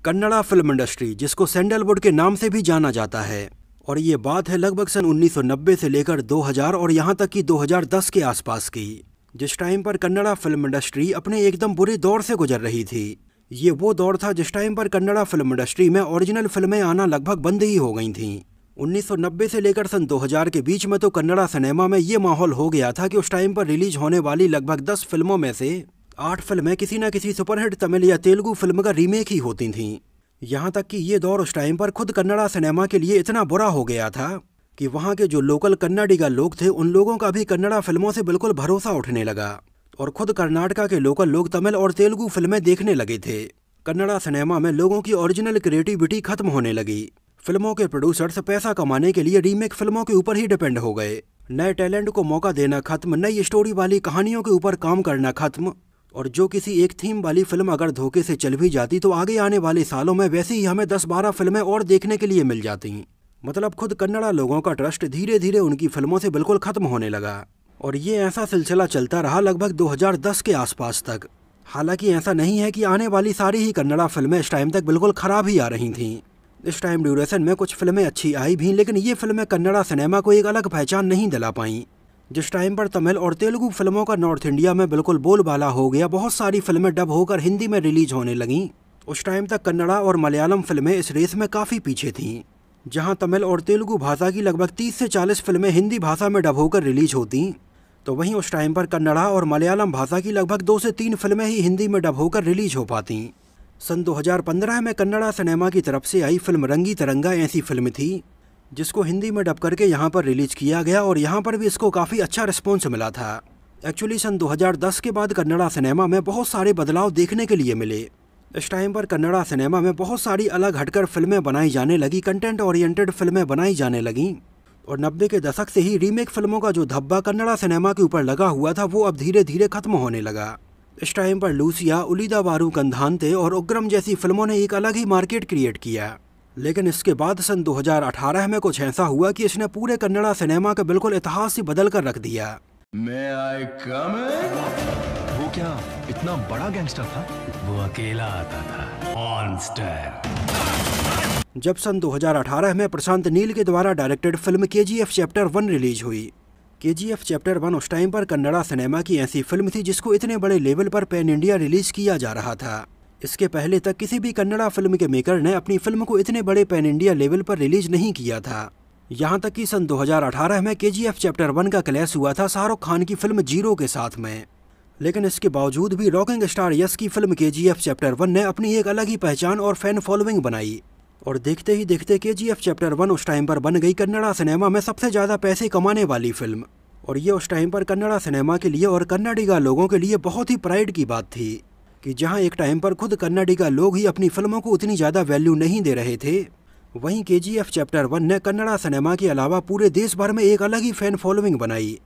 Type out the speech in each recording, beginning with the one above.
Kannada film industry, जिसको sandalwood के नाम से भी जाना जाता है। और ये बात है लगभग सन 1990 से लेकर 2000 और यहाँ तक कि 2010 के आसपास की, जिस टाइम पर कन्नड़ा फिल्म इंडस्ट्री अपने एकदम बुरे दौर से गुजर रही थी। ये वो दौर था जिस टाइम पर कन्नड़ा फिल्म इंडस्ट्री में ओरिजिनल फिल्में आना लगभग बंद ही हो गई थीं। 1990 से लेकर सन 2000 के बीच में तो कन्नड़ा सिनेमा में ये माहौल हो गया था कि उस टाइम पर रिलीज होने वाली लगभग 10 फिल्मों में से 8 फिल्में किसी न किसी सुपरहिट तमिल या तेलुगु फिल्म का रीमेक ही होती थीं। यहाँ तक कि ये दौर उस टाइम पर खुद कन्नड़ा सिनेमा के लिए इतना बुरा हो गया था कि वहाँ के जो लोकल कन्नाडिगा लोग थे उन लोगों का भी कन्नड़ा फिल्मों से बिल्कुल भरोसा उठने लगा और खुद कर्नाटका के लोकल लोग तमिल और तेलुगु फिल्में देखने लगे थे। कन्नड़ा सिनेमा में लोगों की ओरिजिनल क्रिएटिविटी खत्म होने लगी। फिल्मों के प्रोड्यूसर्स पैसा कमाने के लिए रीमेक फिल्मों के ऊपर ही डिपेंड हो गए। नए टैलेंट को मौका देना खत्म, नई स्टोरी वाली कहानियों के ऊपर काम करना खत्म। और जो किसी एक थीम वाली फिल्म अगर धोखे से चल भी जाती तो आगे आने वाले सालों में वैसे ही हमें 10-12 फिल्में और देखने के लिए मिल जाती। मतलब खुद कन्नड़ा लोगों का ट्रस्ट धीरे धीरे उनकी फिल्मों से बिल्कुल खत्म होने लगा। और ये ऐसा सिलसिला चलता रहा लगभग 2010 के आसपास तक। हालांकि ऐसा नहीं है कि आने वाली सारी ही कन्नड़ा फिल्में इस टाइम तक बिल्कुल ख़राब ही आ रही थीं। इस टाइम ड्यूरेशन में कुछ फिल्में अच्छी आई भी, लेकिन ये फिल्में कन्नड़ा सिनेमा को एक अलग पहचान नहीं दिला पाईं। जिस टाइम पर तमिल और तेलुगु फिल्मों का नॉर्थ इंडिया में बिल्कुल बोलबाला हो गया, बहुत सारी फिल्में डब होकर हिंदी में रिलीज होने लगीं, उस टाइम तक कन्नड़ा और मलयालम फिल्में इस रेस में काफ़ी पीछे थीं। जहां तमिल और तेलुगु भाषा की लगभग 30 से 40 फिल्में हिंदी भाषा में डब होकर रिलीज होती, तो वहीं उस टाइम पर कन्नड़ा और मलयालम भाषा की लगभग 2 से 3 फिल्में ही हिंदी में डब होकर रिलीज हो पाती। सन 2015 में कन्नड़ा सिनेमा की तरफ से आई फिल्म रंगी तरंगा ऐसी फिल्म थी जिसको हिंदी में डब करके यहाँ पर रिलीज किया गया और यहाँ पर भी इसको काफ़ी अच्छा रिस्पॉन्स मिला था। एक्चुअली सन 2010 के बाद कन्नड़ा सिनेमा में बहुत सारे बदलाव देखने के लिए मिले। इस टाइम पर कन्नड़ा सिनेमा में बहुत सारी अलग हटकर फिल्में बनाई जाने लगी, कंटेंट ओरिएंटेड फिल्में बनाई जाने लगीं। और 90 के दशक से ही रीमेक फिल्मों का जो धब्बा कन्नड़ा सिनेमा के ऊपर लगा हुआ था वो अब धीरे धीरे खत्म होने लगा। इस टाइम पर लूसिया, उलिदा वारू कंधानते और उग्रम जैसी फिल्मों ने एक अलग ही मार्केट क्रिएट किया। लेकिन इसके बाद सन 2018 में कुछ ऐसा हुआ कि इसने पूरे कन्नड़ा सिनेमा का बिल्कुल इतिहास ही बदल कर रख दिया। वो क्या इतना बड़ा गैंगस्टर था? वो अकेला आता था, मॉन्स्टर। जब सन 2018 में प्रशांत नील के द्वारा directed film KGF chapter 1 release हुई। KGF चैप्टर 1 उस टाइम पर कन्नड़ा सिनेमा की ऐसी फिल्म थी जिसको इतने बड़े लेवल पर पैन इंडिया रिलीज किया जा रहा था। इसके पहले तक किसी भी कन्नड़ा फिल्म के मेकर ने अपनी फिल्म को इतने बड़े पैन इंडिया लेवल पर रिलीज नहीं किया था। यहाँ तक कि सन 2018 में KGF चैप्टर 1 का क्लैश हुआ था शाहरुख खान की फिल्म जीरो के साथ में। लेकिन इसके बावजूद भी रॉकिंग स्टार यश की फिल्म KGF चैप्टर 1 ने अपनी एक अलग ही पहचान और फैन फॉलोइंग बनाई। और देखते ही देखते KGF चैप्टर 1 उस टाइम पर बन गई कन्नड़ा सिनेमा में सबसे ज़्यादा पैसे कमाने वाली फिल्म। और ये उस टाइम पर कन्नड़ा सिनेमा के लिए और कन्नाडिगा लोगों के लिए बहुत ही प्राइड की बात थी कि जहां एक टाइम पर खुद कन्नाडिगा लोग ही अपनी फिल्मों को उतनी ज़्यादा वैल्यू नहीं दे रहे थे, वहीं KGF चैप्टर 1 ने कन्नड़ा सिनेमा के अलावा पूरे देश भर में एक अलग ही फैन फॉलोइंग बनाई।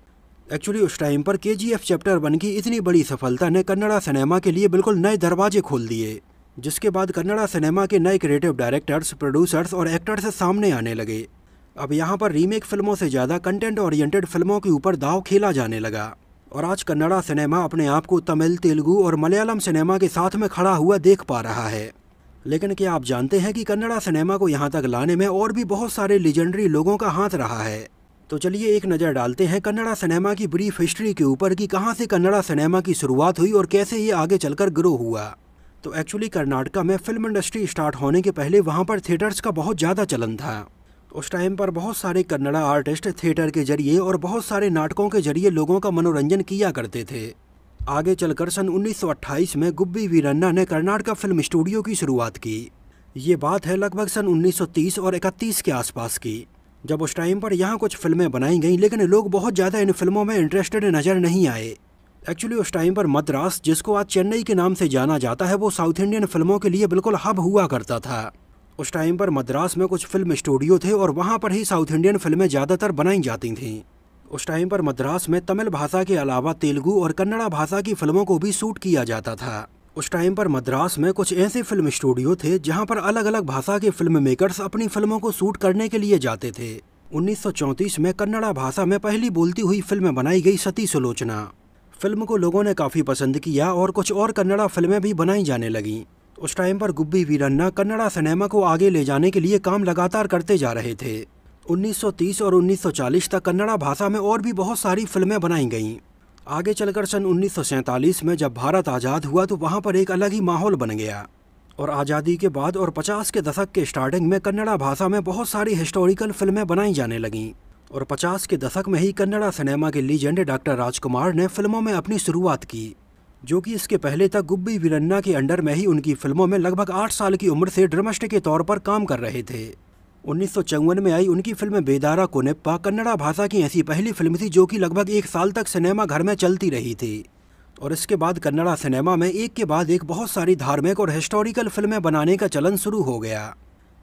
एक्चुअली उस टाइम पर KGF चैप्टर 1 की इतनी बड़ी सफलता ने कन्नड़ा सिनेमा के लिए बिल्कुल नए दरवाजे खोल दिए, जिसके बाद कन्नड़ा सिनेमा के नए क्रिएटिव डायरेक्टर्स, प्रोड्यूसर्स और एक्टर्स सामने आने लगे। अब यहाँ पर रीमेक फिल्मों से ज़्यादा कंटेंट ओरिएंटेड फिल्मों के ऊपर दाव खेला जाने लगा। और आज कन्नड़ा सिनेमा अपने आप को तमिल, तेलुगु और मलयालम सिनेमा के साथ में खड़ा हुआ देख पा रहा है। लेकिन क्या आप जानते हैं कि कन्नड़ा सिनेमा को यहाँ तक लाने में और भी बहुत सारे लीजेंडरी लोगों का हाथ रहा है। तो चलिए एक नज़र डालते हैं कन्नड़ा सिनेमा की ब्रीफ हिस्ट्री के ऊपर कि कहाँ से कन्नड़ा सिनेमा की शुरुआत हुई और कैसे ये आगे चलकर ग्रो हुआ। तो एक्चुअली कर्नाटका में फिल्म इंडस्ट्री स्टार्ट होने के पहले वहाँ पर थिएटर्स का बहुत ज़्यादा चलन था। उस टाइम पर बहुत सारे कन्नड़ा आर्टिस्ट थिएटर के जरिए और बहुत सारे नाटकों के जरिए लोगों का मनोरंजन किया करते थे। आगे चलकर सन 1928 में गुब्बी वीरन्ना ने कर्नाटका फिल्म स्टूडियो की शुरुआत की। ये बात है लगभग सन 1930 और 31 के आसपास की, जब उस टाइम पर यहाँ कुछ फिल्में बनाई गईं लेकिन लोग बहुत ज़्यादा इन फिल्मों में इंटरेस्टेड नज़र नहीं आए। एक्चुअली उस टाइम पर मद्रास, जिसको आज चेन्नई के नाम से जाना जाता है, वो साउथ इंडियन फिल्मों के लिए बिल्कुल हब हुआ करता था। उस टाइम पर मद्रास में कुछ फिल्म स्टूडियो थे और वहाँ पर ही साउथ इंडियन फिल्में ज़्यादातर बनाई जाती थीं। उस टाइम पर मद्रास में तमिल भाषा के अलावा तेलुगु और कन्नड़ा भाषा की फिल्मों को भी शूट किया जाता था। उस टाइम पर मद्रास में कुछ ऐसे फिल्म स्टूडियो थे जहाँ पर अलग अलग भाषा के फिल्म मेकर्स अपनी फिल्मों को शूट करने के लिए जाते थे। 1934 में कन्नड़ा भाषा में पहली बोलती हुई फिल्म बनाई गई सती सुलोचना। फिल्म को लोगों ने काफ़ी पसंद किया और कुछ और कन्नड़ा फिल्में भी बनाई जाने लगीं। उस टाइम पर गुब्बी वीरन्ना कन्नड़ा सिनेमा को आगे ले जाने के लिए काम लगातार करते जा रहे थे। 1930 और 1940 तक कन्नड़ा भाषा में और भी बहुत सारी फिल्में बनाई गईं। आगे चलकर सन 1947 में जब भारत आज़ाद हुआ तो वहाँ पर एक अलग ही माहौल बन गया और आज़ादी के बाद और 50 के दशक के स्टार्टिंग में कन्नड़ा भाषा में बहुत सारी हिस्टोरिकल फिल्में बनाई जाने लगीं और 50 के दशक में ही कन्नड़ा सिनेमा के लीजेंड डॉक्टर राजकुमार ने फिल्मों में अपनी शुरुआत की, जो कि इसके पहले तक गुब्बी वीरन्ना के अंडर में ही उनकी फिल्मों में लगभग 8 साल की उम्र से ड्रमिस्ट के तौर पर काम कर रहे थे। 1954 में आई उनकी फिल्म बेदारा कोनेप्पा कन्नड़ा भाषा की ऐसी पहली फिल्म थी जो कि लगभग 1 साल तक सिनेमा घर में चलती रही थी और इसके बाद कन्नड़ा सिनेमा में एक के बाद एक बहुत सारी धार्मिक और हिस्टोरिकल फिल्में बनाने का चलन शुरू हो गया।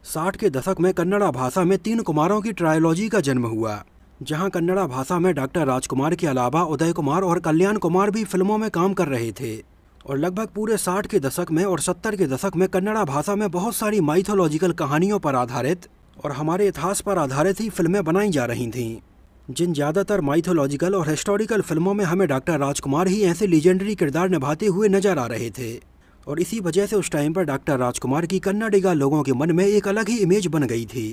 60 के दशक में कन्नड़ा भाषा में 3 कुमारों की ट्रायोलॉजी का जन्म हुआ, जहां कन्नड़ा भाषा में डॉक्टर राजकुमार के अलावा उदय कुमार और कल्याण कुमार भी फिल्मों में काम कर रहे थे और लगभग पूरे 60 के दशक में और 70 के दशक में कन्नड़ा भाषा में बहुत सारी माइथोलॉजिकल कहानियों पर आधारित और हमारे इतिहास पर आधारित ही फिल्में बनाई जा रही थीं, जिन ज़्यादातर माइथोलॉजिकल और हिस्टोरिकल फिल्मों में हमें डॉक्टर राजकुमार ही ऐसे लीजेंडरी किरदार निभाते हुए नजर आ रहे थे और इसी वजह से उस टाइम पर डॉक्टर राजकुमार की कन्नडिगा लोगों के मन में एक अलग ही इमेज बन गई थी।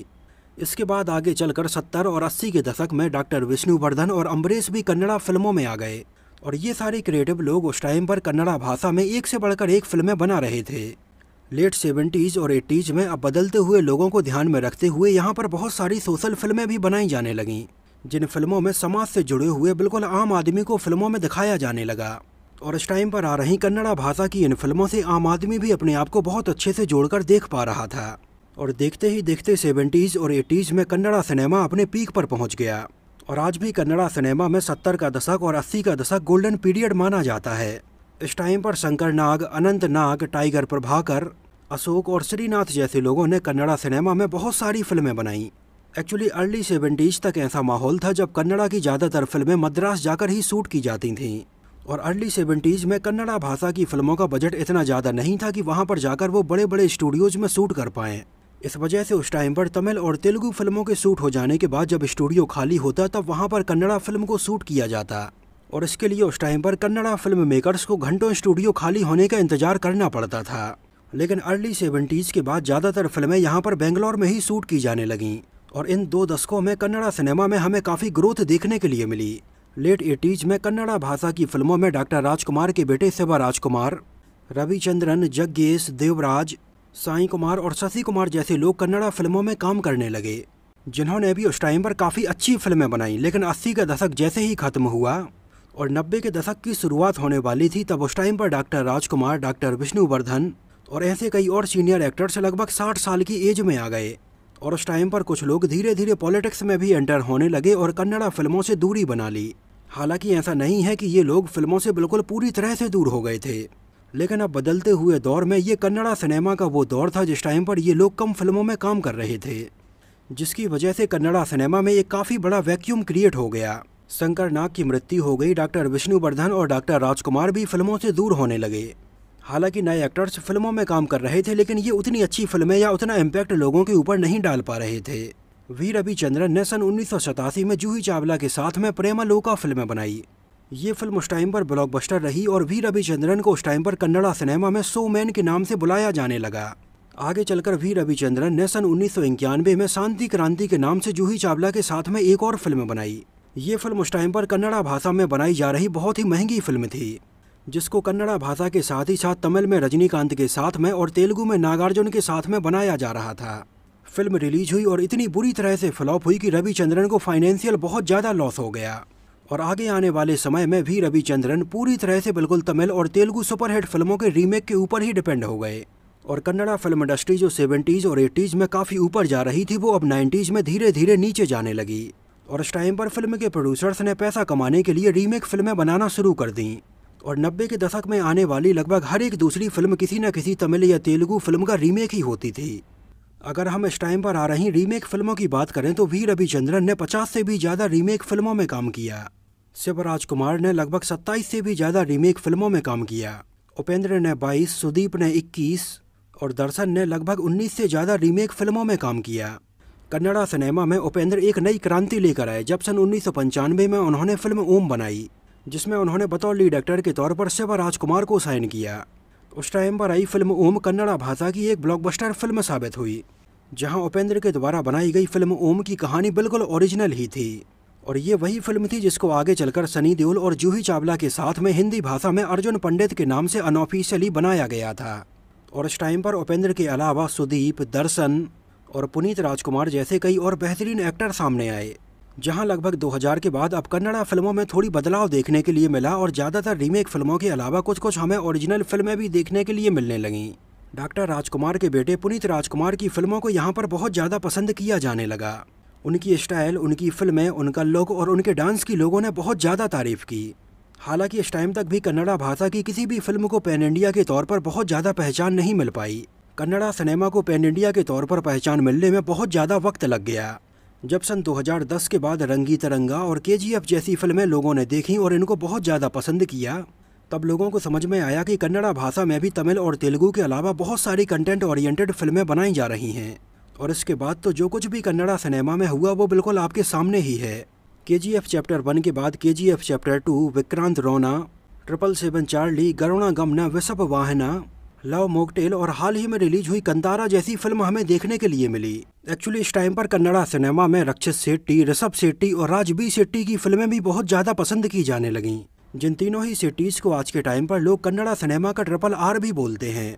इसके बाद आगे चलकर 70 और 80 के दशक में डॉक्टर विष्णुवर्धन और अम्बरीश भी कन्नड़ा फिल्मों में आ गए और ये सारे क्रिएटिव लोग उस टाइम पर कन्नड़ा भाषा में एक से बढ़कर एक फिल्में बना रहे थे। लेट 70s और 80s में अब बदलते हुए लोगों को ध्यान में रखते हुए यहाँ पर बहुत सारी सोशल फिल्में भी बनाई जाने लगीं, जिन फिल्मों में समाज से जुड़े हुए बिल्कुल आम आदमी को फिल्मों में दिखाया जाने लगा और इस टाइम पर आ रही कन्नड़ा भाषा की इन फिल्मों से आम आदमी भी अपने आप को बहुत अच्छे से जोड़कर देख पा रहा था और देखते ही देखते 70s और 80s में कन्नड़ा सिनेमा अपने पीक पर पहुंच गया और आज भी कन्नड़ा सिनेमा में 70 का दशक और 80 का दशक गोल्डन पीरियड माना जाता है। इस टाइम पर शंकर नाग, अनंत नाग, टाइगर प्रभाकर, अशोक और श्रीनाथ जैसे लोगों ने कन्नड़ा सिनेमा में बहुत सारी फिल्में बनाई। एक्चुअली अर्ली 70s तक ऐसा माहौल था जब कन्नड़ा की ज़्यादातर फिल्में मद्रास जाकर ही शूट की जाती थीं और अर्ली 70s में कन्नड़ा भाषा की फिल्मों का बजट इतना ज़्यादा नहीं था कि वहाँ पर जाकर वो बड़े बड़े स्टूडियोज़ में शूट कर पाएँ। इस वजह से उस टाइम पर तमिल और तेलुगु फिल्मों के शूट हो जाने के बाद जब स्टूडियो खाली होता तब वहाँ पर कन्नड़ा फिल्म को शूट किया जाता और इसके लिए उस टाइम पर कन्नड़ा फिल्म मेकर्स को घंटों स्टूडियो खाली होने का इंतजार करना पड़ता था। लेकिन अर्ली 70s के बाद ज़्यादातर फिल्में यहाँ पर बेंगलोर में ही शूट की जाने लगीं और इन 2 दशकों में कन्नड़ा सिनेमा में हमें काफ़ी ग्रोथ देखने के लिए मिली। लेट 80s में कन्नड़ा भाषा की फिल्मों में डॉक्टर राजकुमार के बेटे शिवा राजकुमार, रविचंद्रन, जग्गेश, देवराज, साई कुमार और शशि कुमार जैसे लोग कन्नड़ा फिल्मों में काम करने लगे, जिन्होंने भी उस टाइम पर काफ़ी अच्छी फिल्में बनाई। लेकिन 80 का दशक जैसे ही खत्म हुआ और 90 के दशक की शुरुआत होने वाली थी तब उस टाइम पर डॉक्टर राजकुमार, डॉक्टर विष्णुवर्धन और ऐसे कई और सीनियर एक्टर्स लगभग 60 साल की एज में आ गए और उस टाइम पर कुछ लोग धीरे धीरे पॉलिटिक्स में भी एंटर होने लगे और कन्नड़ा फिल्मों से दूरी बना ली। हालांकि ऐसा नहीं है कि ये लोग फिल्मों से बिल्कुल पूरी तरह से दूर हो गए थे, लेकिन अब बदलते हुए दौर में ये कन्नड़ा सिनेमा का वो दौर था जिस टाइम पर ये लोग कम फिल्मों में काम कर रहे थे, जिसकी वजह से कन्नड़ा सिनेमा में एक काफ़ी बड़ा वैक्यूम क्रिएट हो गया। शंकर नाग की मृत्यु हो गई, डॉक्टर विष्णुवर्धन और डॉक्टर राजकुमार भी फिल्मों से दूर होने लगे। हालांकि नए एक्टर्स फिल्मों में काम कर रहे थे लेकिन ये उतनी अच्छी फिल्में या उतना इम्पैक्ट लोगों के ऊपर नहीं डाल पा रहे थे। वी रविचंद्रन ने सन 1987 में जूही चावला के साथ में प्रेमा लोका फिल्में बनाई। ये फिल्म उस टाइम पर ब्लॉकबस्टर रही और वी रविचंद्रन को उस टाइम पर कन्नड़ा सिनेमा में शो मैन के नाम से बुलाया जाने लगा। आगे चलकर वी रविचंद्रन ने सन 1991 में शांति क्रांति के नाम से जूही चावला के साथ में एक और फिल्म बनाई। ये फिल्म उस टाइम पर कन्नड़ा भाषा में बनाई जा रही बहुत ही महंगी फिल्म थी, जिसको कन्नड़ा भाषा के साथ ही साथ तमिल में रजनीकांत के साथ में और तेलुगु में नागार्जुन के साथ में बनाया जा रहा था। फिल्म रिलीज हुई और इतनी बुरी तरह से फ्लॉप हुई कि रविचंद्रन को फाइनेंशियल बहुत ज़्यादा लॉस हो गया और आगे आने वाले समय में भी रविचंद्रन पूरी तरह से बिल्कुल तमिल और तेलुगु सुपरहिट फिल्मों के रीमेक के ऊपर ही डिपेंड हो गए और कन्नड़ा फिल्म इंडस्ट्री जो 70s और 80s में काफ़ी ऊपर जा रही थी वो अब 90s में धीरे धीरे नीचे जाने लगी और इस टाइम पर फिल्म के प्रोड्यूसर्स ने पैसा कमाने के लिए रीमेक फिल्में बनाना शुरू कर दी और 90 के दशक में आने वाली लगभग हर एक दूसरी फिल्म किसी न किसी तमिल या तेलुगु फिल्म का रीमेक ही होती थी। अगर हम इस टाइम पर आ रही रीमेक फिल्मों की बात करें तो वी रविचंद्रन ने 50 से भी ज़्यादा रीमेक फिल्मों में काम किया। शिव राजकुमार ने लगभग 27 से भी ज़्यादा रीमेक फिल्मों में काम किया। उपेंद्र ने 22, सुदीप ने 21 और दर्शन ने लगभग 19 से ज़्यादा रीमेक फिल्मों में काम किया। कन्नड़ा सिनेमा में उपेंद्र एक नई क्रांति लेकर आए जब सन 1995 में उन्होंने फिल्म ओम बनाई, जिसमें उन्होंने बतौर लीड एक्टर के तौर पर शिव राजकुमार को साइन किया। उस टाइम पर आई फिल्म ओम कन्नड़ा भाषा की एक ब्लॉकबस्टर फिल्म साबित हुई, जहां उपेंद्र के द्वारा बनाई गई फिल्म ओम की कहानी बिल्कुल ओरिजिनल ही थी। और ये वही फिल्म थी जिसको आगे चलकर सनी देओल और जूही चावला के साथ में हिंदी भाषा में अर्जुन पंडित के नाम से अनऑफिशियली बनाया गया था। और इस टाइम पर उपेंद्र के अलावा सुदीप, दर्शन और पुनीत राजकुमार जैसे कई और बेहतरीन एक्टर सामने आए। जहां लगभग 2000 के बाद अब कन्नड़ा फिल्मों में थोड़ी बदलाव देखने के लिए मिला और ज़्यादातर रीमेक फिल्मों के अलावा कुछ कुछ हमें ओरिजिनल फिल्में भी देखने के लिए मिलने लगीं। डॉक्टर राजकुमार के बेटे पुनीत राजकुमार की फिल्मों को यहाँ पर बहुत ज़्यादा पसंद किया जाने लगा। उनकी स्टाइल, उनकी फिल्में, उनका लुक और उनके डांस की लोगों ने बहुत ज़्यादा तारीफ की। हालांकि इस टाइम तक भी कन्नड़ा भाषा की किसी भी फिल्म को पैन इंडिया के तौर पर बहुत ज़्यादा पहचान नहीं मिल पाई। कन्नड़ा सिनेमा को पैन इंडिया के तौर पर पहचान मिलने में बहुत ज़्यादा वक्त लग गया। जब सन 2010 के बाद रंगी तरंगा और KGF जैसी फिल्में लोगों ने देखी और इनको बहुत ज़्यादा पसंद किया, तब लोगों को समझ में आया कि कन्नड़ा भाषा में भी तमिल और तेलुगु के अलावा बहुत सारी कंटेंट ओरिएंटेड फिल्में बनाई जा रही हैं। और इसके बाद तो जो कुछ भी कन्नड़ा सिनेमा में हुआ वो बिल्कुल आपके सामने ही है। KGF चैप्टर 1 के बाद KGF चैप्टर 2, विक्रांत रोना, 777 चार्ली, गरुणा गमना, विशप वाहना, लव मॉकटेल और हाल ही में रिलीज हुई कंतारा जैसी फिल्म हमें देखने के लिए मिली। एक्चुअली इस टाइम पर कन्नड़ा सिनेमा में रक्षित शेट्टी, ऋषभ शेट्टी और राजबी शेट्टी की फिल्में भी बहुत ज़्यादा पसंद की जाने लगीं। जिन तीनों ही शेट्टीज़ को आज के टाइम पर लोग कन्नड़ा सिनेमा का RRR भी बोलते हैं।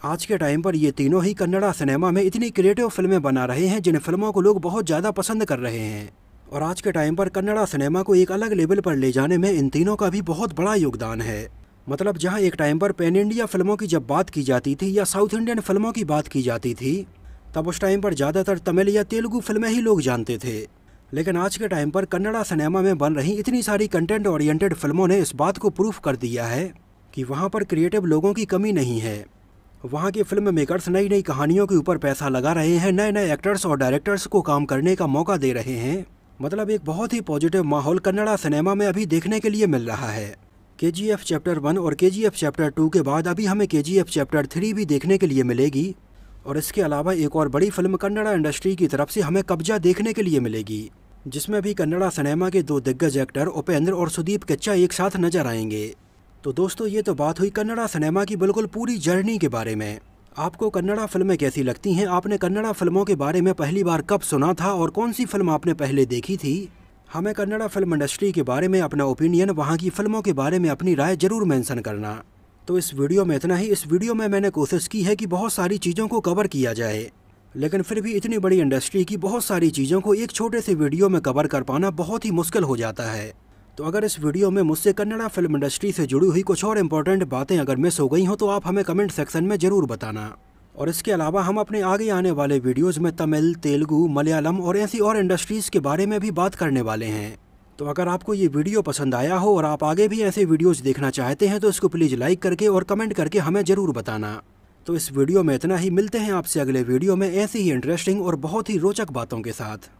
आज के टाइम पर ये तीनों ही कन्नड़ा सिनेमा में इतनी क्रिएटिव फिल्में बना रहे हैं जिन फिल्मों को लोग बहुत ज़्यादा पसंद कर रहे हैं। और आज के टाइम पर कन्नड़ा सिनेमा को एक अलग लेवल पर ले जाने में इन तीनों का भी बहुत बड़ा योगदान है। मतलब जहां एक टाइम पर पैन इंडिया फिल्मों की जब बात की जाती थी या साउथ इंडियन फिल्मों की बात की जाती थी, तब उस टाइम पर ज़्यादातर तमिल या तेलुगु फिल्में ही लोग जानते थे। लेकिन आज के टाइम पर कन्नड़ा सिनेमा में बन रही इतनी सारी कंटेंट ओरिएंटेड फिल्मों ने इस बात को प्रूफ कर दिया है कि वहाँ पर क्रिएटिव लोगों की कमी नहीं है। वहाँ के फिल्म मेकर्स नई नई कहानियों के ऊपर पैसा लगा रहे हैं, नए नए एक्टर्स और डायरेक्टर्स को काम करने का मौका दे रहे हैं। मतलब एक बहुत ही पॉजिटिव माहौल कन्नड़ा सिनेमा में अभी देखने के लिए मिल रहा है। KGF चैप्टर 1 और KGF चैप्टर 2 के बाद अभी हमें KGF चैप्टर 3 भी देखने के लिए मिलेगी। और इसके अलावा एक और बड़ी फिल्म कन्नड़ा इंडस्ट्री की तरफ से हमें कब्जा देखने के लिए मिलेगी, जिसमें भी कन्नड़ा सिनेमा के 2 दिग्गज एक्टर उपेंद्र और सुदीप किच्चा एक साथ नजर आएंगे। तो दोस्तों ये तो बात हुई कन्नड़ा सिनेमा की बिल्कुल पूरी जर्नी के बारे में। आपको कन्नड़ा फिल्में कैसी लगती हैं? आपने कन्नड़ा फिल्मों के बारे में पहली बार कब सुना था और कौन सी फिल्म आपने पहले देखी थी? हमें कन्नड़ा फिल्म इंडस्ट्री के बारे में अपना ओपिनियन, वहाँ की फिल्मों के बारे में अपनी राय जरूर मेंशन करना। तो इस वीडियो में इतना ही। इस वीडियो में मैंने कोशिश की है कि बहुत सारी चीज़ों को कवर किया जाए, लेकिन फिर भी इतनी बड़ी इंडस्ट्री की बहुत सारी चीज़ों को एक छोटे से वीडियो में कवर कर पाना बहुत ही मुश्किल हो जाता है। तो अगर इस वीडियो में मुझसे कन्नड़ा फिल्म इंडस्ट्री से जुड़ी हुई कुछ और इम्पोर्टेंट बातें अगर मिस हो गई हों तो आप हमें कमेंट सेक्शन में ज़रूर बताना। और इसके अलावा हम अपने आगे आने वाले वीडियोज़ में तमिल, तेलुगु, मलयालम और ऐसी और इंडस्ट्रीज़ के बारे में भी बात करने वाले हैं। तो अगर आपको ये वीडियो पसंद आया हो और आप आगे भी ऐसे वीडियोज़ देखना चाहते हैं तो इसको प्लीज़ लाइक करके और कमेंट करके हमें ज़रूर बताना। तो इस वीडियो में इतना ही। मिलते हैं आपसे अगले वीडियो में ऐसी ही इंटरेस्टिंग और बहुत ही रोचक बातों के साथ।